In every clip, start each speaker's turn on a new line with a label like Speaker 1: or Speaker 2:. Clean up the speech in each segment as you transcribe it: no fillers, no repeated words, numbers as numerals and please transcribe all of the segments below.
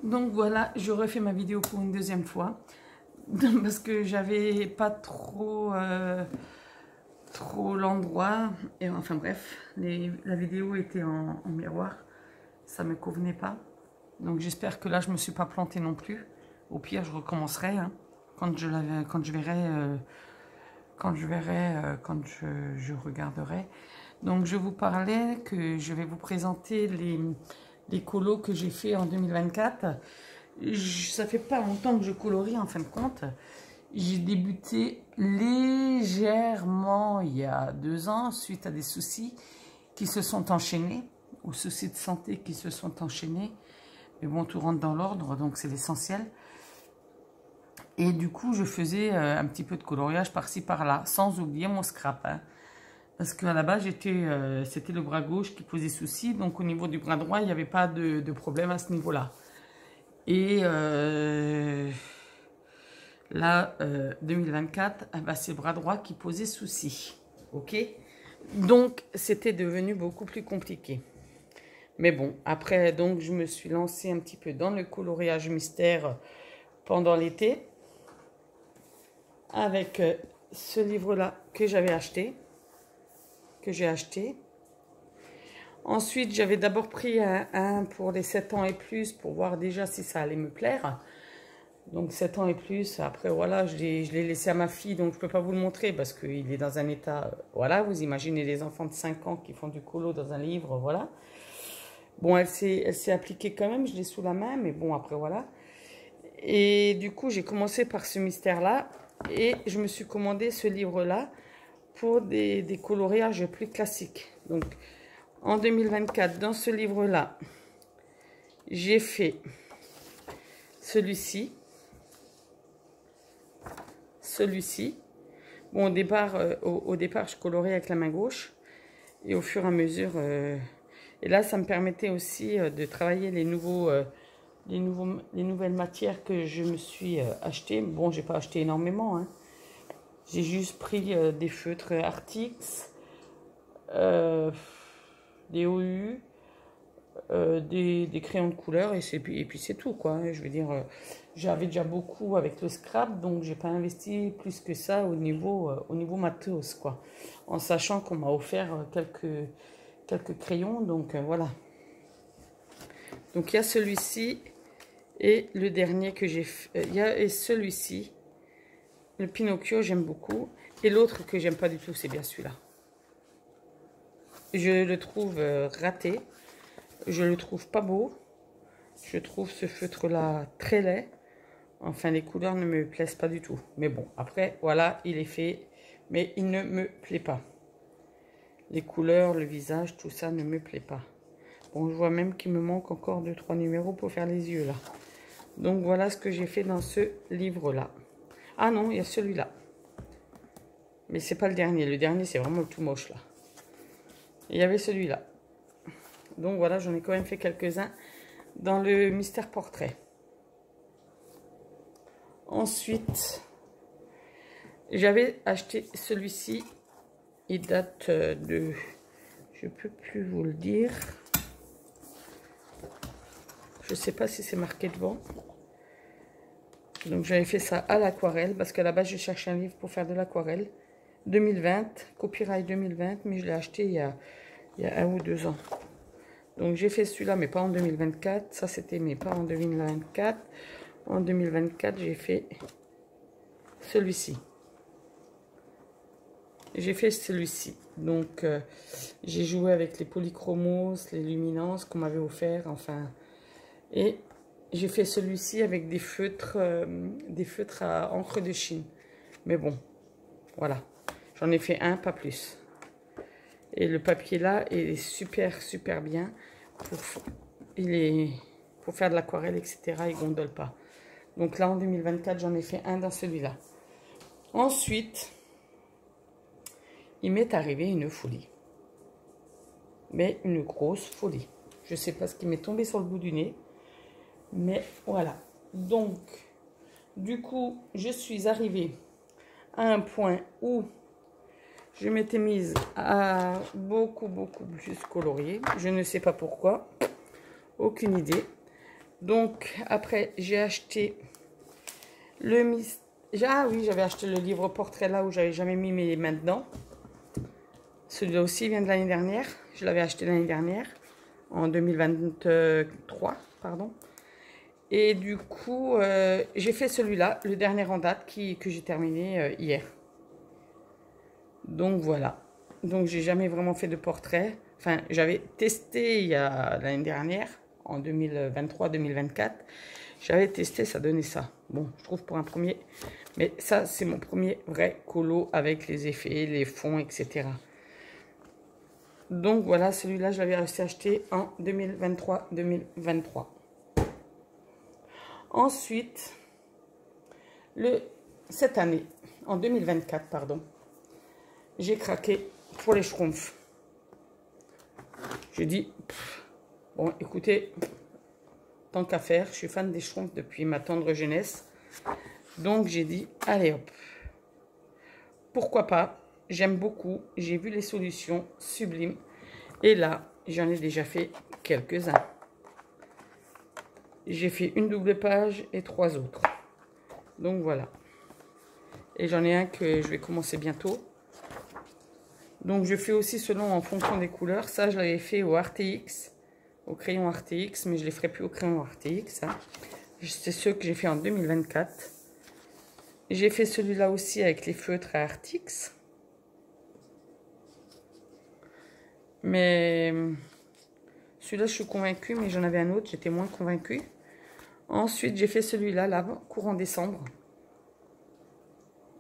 Speaker 1: Donc voilà, je refais ma vidéo pour une deuxième fois. Parce que j'avais pas trop, trop l'endroit. Et enfin bref, la vidéo était en miroir. Ça me convenait pas. Donc j'espère que là, je me suis pas plantée non plus. Au pire, je recommencerai hein, quand je verrai, quand je regarderai. Donc je vous parlais que je vais vous présenter les colos que j'ai fait en 2024. Ça fait pas longtemps que je colorie en fin de compte. J'ai débuté légèrement il y a 2 ans suite à des soucis qui se sont enchaînés, aux soucis de santé qui se sont enchaînés. Mais bon, tout rentre dans l'ordre, donc c'est l'essentiel. Et du coup, je faisais un petit peu de coloriage par-ci par-là, sans oublier mon scrap. Hein. Parce qu'à la base, c'était le bras gauche qui posait souci. Donc au niveau du bras droit, il n'y avait pas de problème à ce niveau-là. Et là, 2024, bah, c'est le bras droit qui posait souci. Ok? Donc, c'était devenu beaucoup plus compliqué. Mais bon, après, donc, je me suis lancée un petit peu dans le coloriage mystère pendant l'été. Avec ce livre-là que j'avais acheté. Que j'ai acheté. Ensuite, j'avais d'abord pris un pour les 7 ans et plus pour voir déjà si ça allait me plaire. Donc 7 ans et plus, après voilà, je l'ai laissé à ma fille, donc je ne peux pas vous le montrer parce qu'il est dans un état, voilà, vous imaginez les enfants de 5 ans qui font du colo dans un livre, voilà. Bon, elle s'est appliquée quand même, je l'ai sous la main, mais bon, après voilà. Et du coup, j'ai commencé par ce mystère-là et je me suis commandé ce livre-là pour des coloriages plus classiques. Donc, en 2024, dans ce livre-là, j'ai fait celui-ci. Bon, au départ, je colorais avec la main gauche. Et au fur et à mesure... et là, ça me permettait aussi de travailler les nouvelles matières que je me suis achetées. Bon, j'ai pas acheté énormément. Hein. J'ai juste pris des feutres Artix, des OU, des crayons de couleur et puis c'est tout quoi. Je veux dire, j'avais déjà beaucoup avec le scrap, donc j'ai pas investi plus que ça au niveau matos quoi. En sachant qu'on m'a offert quelques crayons, donc voilà. Donc il y a celui-ci et le dernier que j'ai fait, il y a celui-ci, le Pinocchio j'aime beaucoup et l'autre que j'aime pas du tout c'est bien celui-là. Je le trouve raté. Je le trouve pas beau. Je trouve ce feutre-là très laid. Enfin, les couleurs ne me plaisent pas du tout. Mais bon, après, voilà, il est fait. Mais il ne me plaît pas. Les couleurs, le visage, tout ça ne me plaît pas. Bon, je vois même qu'il me manque encore 2-3 numéros pour faire les yeux, là. Donc, voilà ce que j'ai fait dans ce livre-là. Ah non, il y a celui-là. Mais c'est pas le dernier. Le dernier, c'est vraiment le tout moche, là. Il y avait celui-là. Donc voilà, j'en ai quand même fait quelques-uns dans le mystère portrait. Ensuite, j'avais acheté celui-ci. Il date de... Je ne peux plus vous le dire. Je ne sais pas si c'est marqué devant. Donc j'avais fait ça à l'aquarelle parce qu'à la base, je cherchais un livre pour faire de l'aquarelle. 2020, copyright 2020, mais je l'ai acheté il y a 1 ou 2 ans. Donc j'ai fait celui-là, mais pas en 2024. Ça, c'était, mais pas en 2024. En 2024, j'ai fait celui-ci. J'ai fait celui-ci. Donc, j'ai joué avec les polychromos, les luminances qu'on m'avait offert, enfin. Et j'ai fait celui-ci avec des feutres à encre de Chine. Mais bon, voilà. J'en ai fait un, pas plus. Et le papier là est super, super bien. Pour faire de l'aquarelle, etc. Il ne gondole pas. Donc là, en 2024, j'en ai fait un dans celui-là. Ensuite, il m'est arrivé une folie. Mais une grosse folie. Je ne sais pas ce qui m'est tombé sur le bout du nez. Mais voilà. Donc, du coup, je suis arrivée à un point où je m'étais mise à beaucoup plus colorier. Je ne sais pas pourquoi. Aucune idée. Donc, après, j'ai acheté le Ah oui, j'avais acheté le livre portrait là où j'avais jamais mis mes mains dedans. Celui-là aussi vient de l'année dernière. Je l'avais acheté l'année dernière, en 2023, pardon. Et du coup, j'ai fait celui-là, le dernier en date que j'ai terminé hier. Donc voilà. Donc j'ai jamais vraiment fait de portrait. Enfin, j'avais testé il y a l'année dernière, en 2023-2024. J'avais testé, ça donnait ça. Bon, je trouve pour un premier. Mais ça, c'est mon premier vrai colo avec les effets, les fonds, etc. Donc voilà, celui-là, je l'avais réussi à acheter en 2023-2023. Ensuite, cette année, en 2024, pardon, j'ai craqué pour les schtroumpfs. J'ai dit, bon, écoutez, tant qu'à faire, je suis fan des schtroumpfs depuis ma tendre jeunesse. Donc, j'ai dit, allez hop, pourquoi pas, j'aime beaucoup, j'ai vu les solutions sublimes. Et là, j'en ai déjà fait quelques-uns. J'ai fait une double page et 3 autres. Donc, voilà. Et j'en ai un que je vais commencer bientôt. Donc, je fais aussi selon en fonction des couleurs. Ça, je l'avais fait au RTX, au crayon RTX, mais je ne les ferai plus au crayon RTX. Hein. C'est ceux que j'ai fait en 2024. J'ai fait celui-là aussi avec les feutres à RTX. Mais celui-là, je suis convaincue, mais j'en avais un autre, j'étais moins convaincue. Ensuite, j'ai fait celui-là, là, courant décembre.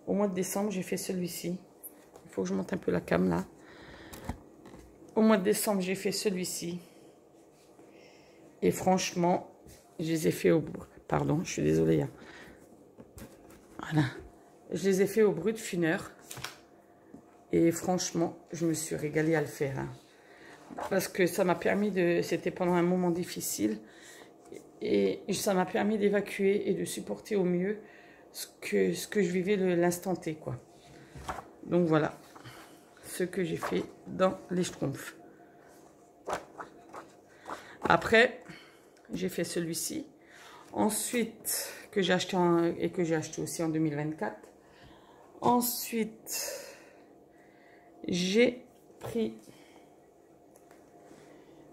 Speaker 1: Au mois de décembre, j'ai fait celui-ci. Il faut que je monte un peu la cam, là. Au mois de décembre, j'ai fait celui-ci. Et franchement, je les ai fait au... Pardon, je suis désolée. Hein. Voilà. Je les ai fait au brut funeur. Et franchement, je me suis régalée à le faire. Hein. Parce que ça m'a permis de... C'était pendant un moment difficile. Et ça m'a permis d'évacuer et de supporter au mieux ce que je vivais l'instant T, quoi. Donc voilà, ce que j'ai fait dans les schtroumpfs. Après, j'ai fait celui-ci. Ensuite, que j'ai acheté et que j'ai acheté aussi en 2024. Ensuite, j'ai pris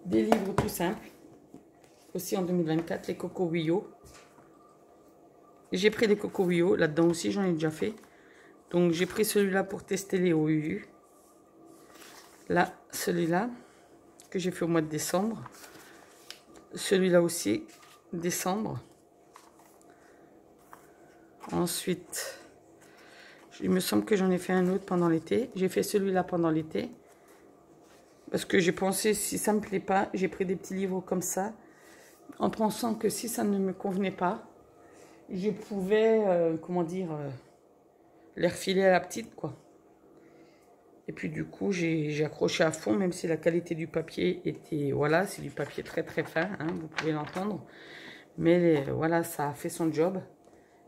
Speaker 1: des livres tout simples. Aussi en 2024, les Coco Wio. J'ai pris les Coco Wio. Là-dedans aussi, j'en ai déjà fait. Donc, j'ai pris celui-là pour tester les OUU. Là, celui-là, que j'ai fait au mois de décembre. Celui-là aussi, décembre. Ensuite, il me semble que j'en ai fait un autre pendant l'été. J'ai fait celui-là pendant l'été. Parce que j'ai pensé, si ça ne me plaît pas, j'ai pris des petits livres comme ça. En pensant que si ça ne me convenait pas, je pouvais, comment dire, les refiler à la petite, quoi. Et puis du coup, j'ai accroché à fond, même si la qualité du papier était, voilà, c'est du papier très très fin, hein, vous pouvez l'entendre. Mais voilà, ça a fait son job.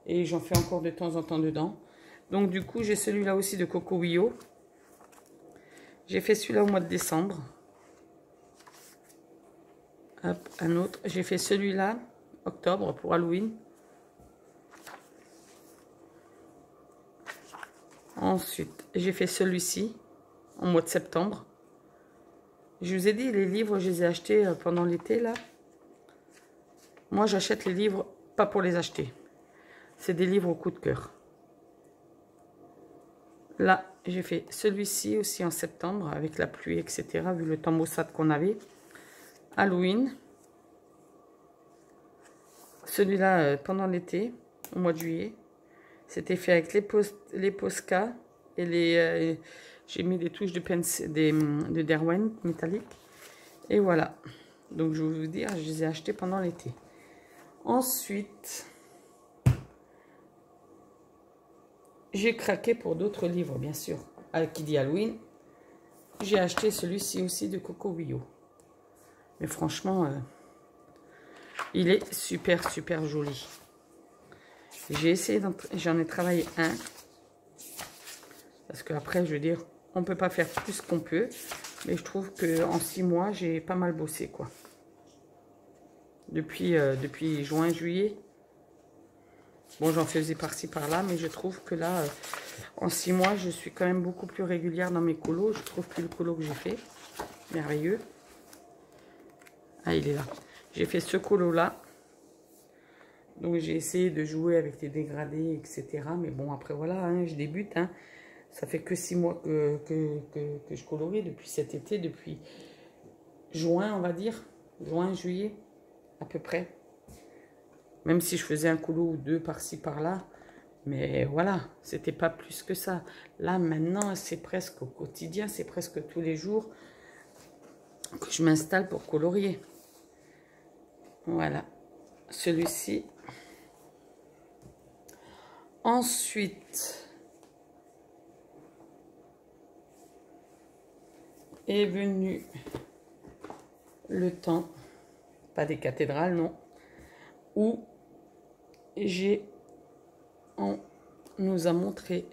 Speaker 1: Et j'en fais encore de temps en temps dedans. Donc du coup, j'ai celui-là aussi de Coco Wio. J'ai fait celui-là au mois de décembre. Hop, un autre. J'ai fait celui-là, octobre, pour Halloween. Ensuite, j'ai fait celui-ci, au mois de septembre. Je vous ai dit, les livres, je les ai achetés pendant l'été, là. Moi, j'achète les livres, pas pour les acheter. C'est des livres au coup de cœur. Là, j'ai fait celui-ci aussi en septembre, avec la pluie, etc., vu le temps maussade qu'on avait. Halloween. Celui-là, pendant l'été, au mois de juillet. C'était fait avec les Posca et les... j'ai mis des touches de Derwent métallique. Et voilà. Donc, je vais vous dire, je les ai achetés pendant l'été. Ensuite, j'ai craqué pour d'autres livres, bien sûr. Qui dit Halloween, j'ai acheté celui-ci aussi de Coco Wio. Mais franchement, il est super, super joli. J'ai essayé, j'en ai travaillé un. Parce qu'après, je veux dire, on ne peut pas faire plus qu'on peut. Mais je trouve qu'en 6 mois, j'ai pas mal bossé, quoi. depuis juin, juillet. Bon, j'en faisais par-ci, par-là, mais je trouve que là, en 6 mois, je suis quand même beaucoup plus régulière dans mes colos. Je trouve plus le colo que j'ai fait. Merveilleux. Ah, il est là. J'ai fait ce colo-là. Donc, j'ai essayé de jouer avec les dégradés, etc. Mais bon, après, voilà, hein, je débute. Hein. Ça fait que 6 mois que je colorie depuis cet été, depuis juin, on va dire. Juin, juillet, à peu près. Même si je faisais un colo ou deux par-ci, par-là. Mais voilà, c'était pas plus que ça. Là, maintenant, c'est presque au quotidien, c'est presque tous les jours que je m'installe pour colorier. Voilà, celui-ci. Ensuite, est venu le temps, pas des cathédrales, non, où on nous a montré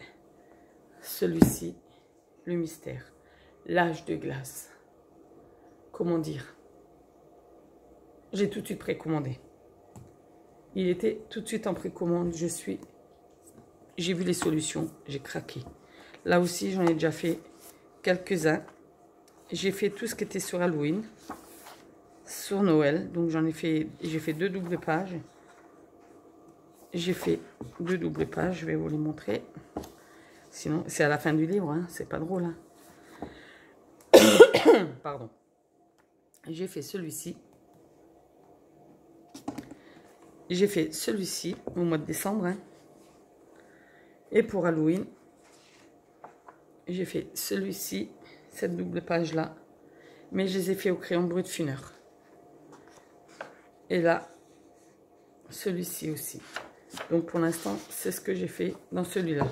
Speaker 1: celui-ci, le mystère, l'âge de glace. Comment dire? J'ai tout de suite précommandé. Il était tout de suite en précommande. J'ai vu les solutions, j'ai craqué. Là aussi, j'en ai déjà fait quelques-uns. J'ai fait tout ce qui était sur Halloween, sur Noël. Donc j'ai fait 2 doubles pages. J'ai fait 2 doubles pages, je vais vous les montrer. Sinon, c'est à la fin du livre, hein, c'est pas drôle. Hein. Pardon. J'ai fait celui-ci. J'ai fait celui-ci au mois de décembre. Hein. Et pour Halloween, j'ai fait celui-ci, cette double page-là. Mais je les ai fait au crayon brut fineur. Et là, celui-ci aussi. Donc pour l'instant, c'est ce que j'ai fait dans celui-là.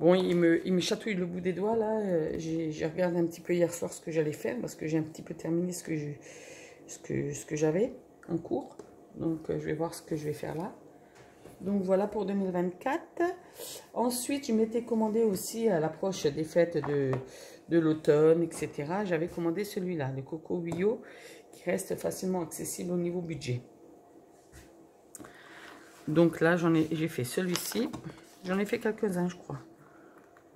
Speaker 1: Bon, il me chatouille le bout des doigts, là. J'ai regardé un petit peu hier soir ce que j'allais faire, parce que j'ai un petit peu terminé ce que j'avais en cours. Donc, je vais voir ce que je vais faire là. Donc, voilà pour 2024. Ensuite, je m'étais commandé aussi à l'approche des fêtes de l'automne, etc. J'avais commandé celui-là, le Coco Bio, qui reste facilement accessible au niveau budget. Donc là, j'ai fait celui-ci. J'en ai fait quelques-uns, je crois.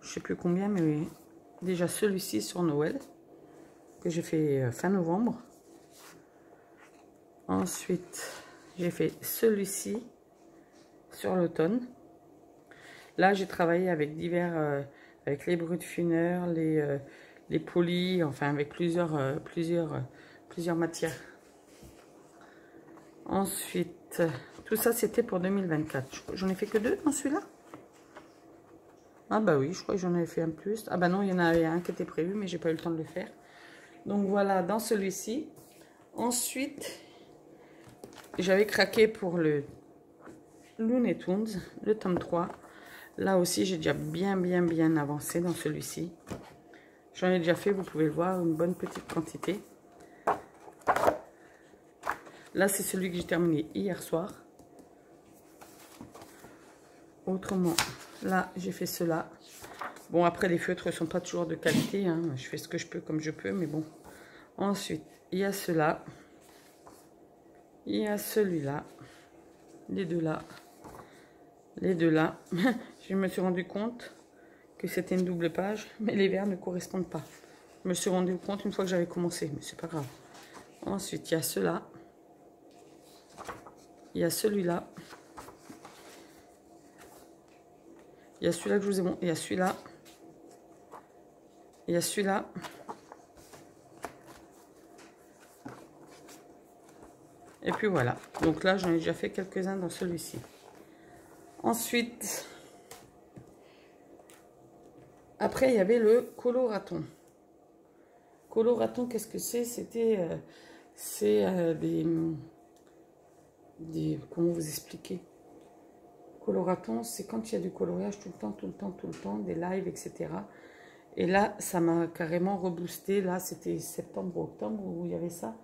Speaker 1: Je ne sais plus combien, mais oui. Déjà celui-ci sur Noël, que j'ai fait fin novembre. Ensuite, j'ai fait celui-ci sur l'automne. Là, j'ai travaillé avec avec les bruts de funeur, les polis, enfin avec plusieurs matières. Ensuite, tout ça c'était pour 2024. J'en ai fait que 2 dans celui-là. Ah bah oui, je crois que j'en avais fait un plus. Ah bah non, il y en avait un qui était prévu, mais j'ai pas eu le temps de le faire. Donc voilà, dans celui-ci. Ensuite, j'avais craqué pour le Looney Tunes, le tome 3. Là aussi, j'ai déjà bien avancé dans celui-ci. J'en ai déjà fait, vous pouvez le voir, une bonne petite quantité. Là, c'est celui que j'ai terminé hier soir. Autrement, là, j'ai fait cela. Bon, après, les feutres ne sont pas toujours de qualité. Hein. Je fais ce que je peux comme je peux, mais bon. Ensuite, il y a cela. Il y a celui-là. Les deux là. Les deux là. Je me suis rendu compte que c'était une double page, mais les verts ne correspondent pas. Je me suis rendu compte une fois que j'avais commencé, mais c'est pas grave. Ensuite, il y a cela. Il y a celui-là. Il y a celui-là que je vous ai montré. Il y a celui-là. Il y a celui-là. Et puis voilà. Donc là, j'en ai déjà fait quelques-uns dans celui-ci. Ensuite, après, il y avait le coloraton. Coloraton, qu'est-ce que c'est? C'était comment vous expliquer? Coloraton, c'est quand il y a du coloriage tout le temps, des lives, etc. Et là, ça m'a carrément reboosté. Là, c'était septembre, octobre où il y avait ça.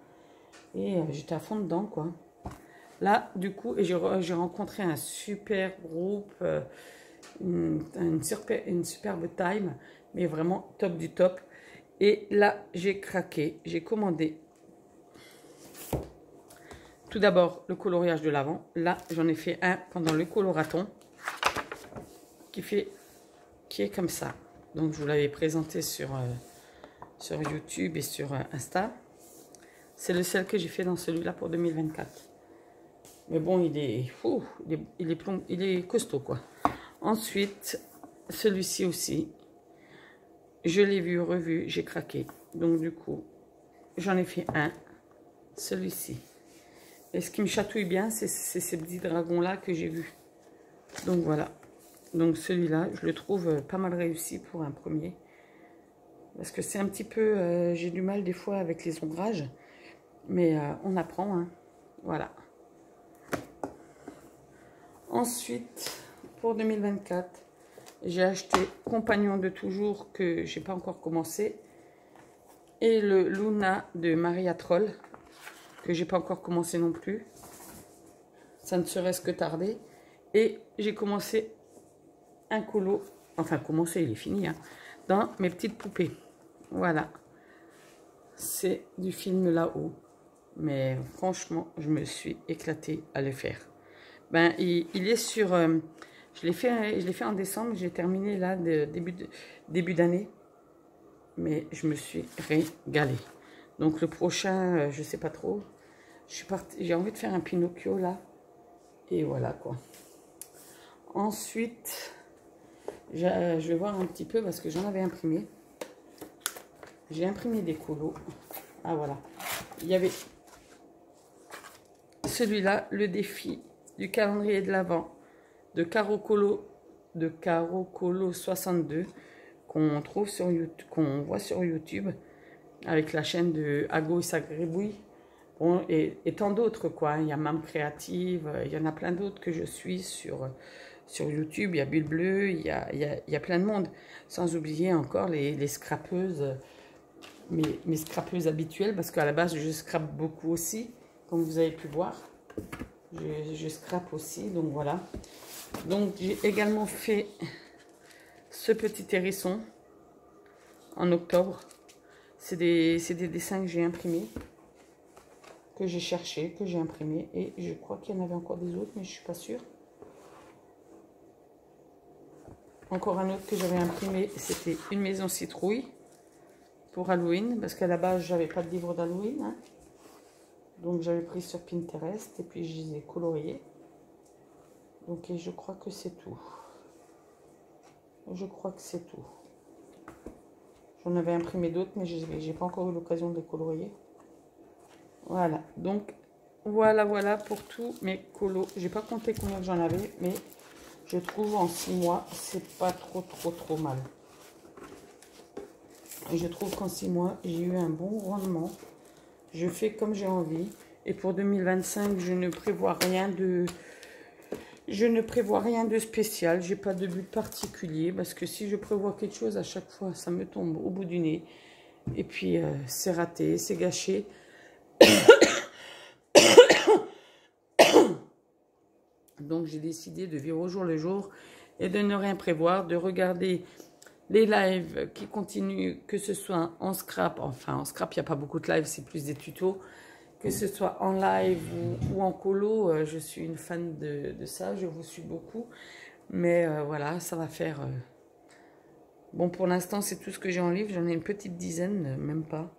Speaker 1: Et j'étais à fond dedans, quoi. Là, du coup, j'ai rencontré un super groupe, une superbe time, mais vraiment top du top. Et là, j'ai craqué. J'ai commandé tout d'abord, le coloriage de l'avant. Là, j'en ai fait un pendant le coloraton qui est comme ça. Donc, je vous l'avais présenté sur YouTube et sur Insta. C'est le seul que j'ai fait dans celui-là pour 2024. Mais bon, il est costaud, quoi. Ensuite, celui-ci aussi. Je l'ai vu, revu, j'ai craqué. Donc, du coup, j'en ai fait un. Celui-ci. Et ce qui me chatouille bien, c'est ces petits dragons-là que j'ai vus. Donc, voilà. Donc, celui-là, je le trouve pas mal réussi pour un premier. Parce que c'est un petit peu... j'ai du mal des fois avec les ombrages. Mais on apprend, hein. Voilà. Ensuite, pour 2024, j'ai acheté Compagnon de toujours que j'ai pas encore commencé. Et le Luna de Maria Troll que j'ai pas encore commencé non plus. Ça ne serait-ce que tardé. Et j'ai commencé un colo, enfin commencé, il est fini, hein, dans mes petites poupées. Voilà. C'est du film là-haut. Mais franchement, je me suis éclatée à le faire. Ben, il est sur... je l'ai fait en décembre, j'ai terminé là, début d'année. Mais je me suis régalée. Donc le prochain, je sais pas trop. J'ai envie de faire un Pinocchio là. Et voilà quoi. Ensuite, je vais voir un petit peu parce que j'en avais imprimé. J'ai imprimé des colos. Ah voilà. Il y avait celui-là, le défi du calendrier de l'Avent de Caro Colo 62 qu'on trouve sur YouTube, qu'on voit sur YouTube avec la chaîne de Ago et sa gribouille. Bon, et tant d'autres quoi. Il y a Mam Créative, il y en a plein d'autres que je suis sur YouTube. Il y a Bulle Bleue, il y a plein de monde. Sans oublier encore les scrapeuses, mes scrapeuses habituelles, parce qu'à la base je scrape beaucoup aussi, comme vous avez pu voir. Je scrape aussi, donc voilà. Donc j'ai également fait ce petit hérisson en octobre. C'est des dessins que j'ai imprimés, que j'ai cherché, que j'ai imprimé, et je crois qu'il y en avait encore des autres, mais je suis pas sûre. Encore un autre que j'avais imprimé, c'était une maison citrouille pour Halloween, parce qu'à la base j'avais pas de livre d'Halloween, hein. Donc j'avais pris sur Pinterest et puis je les ai coloriés. Donc et je crois que c'est tout. Je crois que c'est tout. J'en avais imprimé d'autres, mais j'ai pas encore eu l'occasion de les colorier. Voilà, donc voilà pour tous mes colos. J'ai pas compté combien j'en avais, mais je trouve en 6 mois, c'est pas trop mal. Et je trouve qu'en 6 mois, j'ai eu un bon rendement. Je fais comme j'ai envie. Et pour 2025, je ne prévois rien de spécial. J'ai pas de but particulier. Parce que si je prévois quelque chose, à chaque fois, ça me tombe au bout du nez. Et puis, c'est raté, c'est gâché. Donc, j'ai décidé de vivre au jour le jour et de ne rien prévoir, de regarder les lives qui continuent, que ce soit en scrap. Enfin, en scrap, il n'y a pas beaucoup de lives, c'est plus des tutos. Que ce soit en live ou en colo, je suis une fan de ça, je vous suis beaucoup. Mais voilà, ça va faire... Bon, pour l'instant, c'est tout ce que j'ai en livre. J'en ai une petite dizaine, même pas.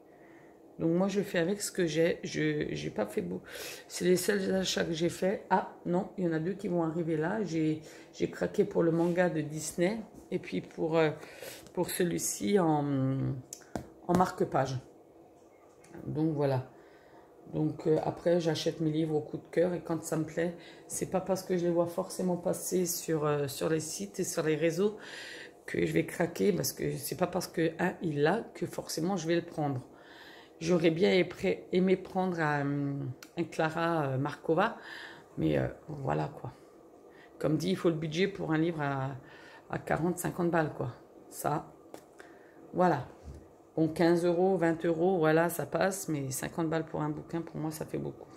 Speaker 1: Donc moi, je fais avec ce que j'ai. Je n'ai pas fait beau. C'est les seuls achats que j'ai fait. Ah, non, il y en a deux qui vont arriver là. J'ai craqué pour le manga de Disney. Et puis pour celui-ci en marque-page. Donc voilà. Donc après, j'achète mes livres au coup de cœur. Et quand ça me plaît, c'est pas parce que je les vois forcément passer sur les sites et sur les réseaux que je vais craquer. Parce que c'est pas parce que il l'a que forcément je vais le prendre. J'aurais bien aimé prendre un Clara Markova, mais voilà quoi. Comme dit, il faut le budget pour un livre à 40-50 balles quoi. Ça, voilà. Bon, 15 €, 20 €, voilà, ça passe, mais 50 balles pour un bouquin, pour moi, ça fait beaucoup.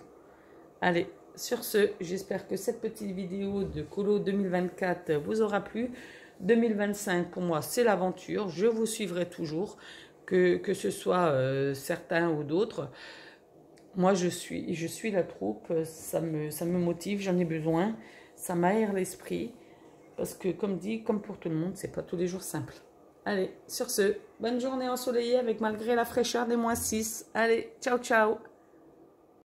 Speaker 1: Allez, sur ce, j'espère que cette petite vidéo de Colo 2024 vous aura plu. 2025, pour moi, c'est l'aventure. Je vous suivrai toujours. Que ce soit certains ou d'autres. moi, je suis la troupe, ça me motive, j'en ai besoin, ça m'aère l'esprit, parce que comme dit, comme pour tout le monde, c'est pas tous les jours simple. Allez, sur ce, bonne journée ensoleillée avec malgré la fraîcheur des -6. Allez, ciao ciao.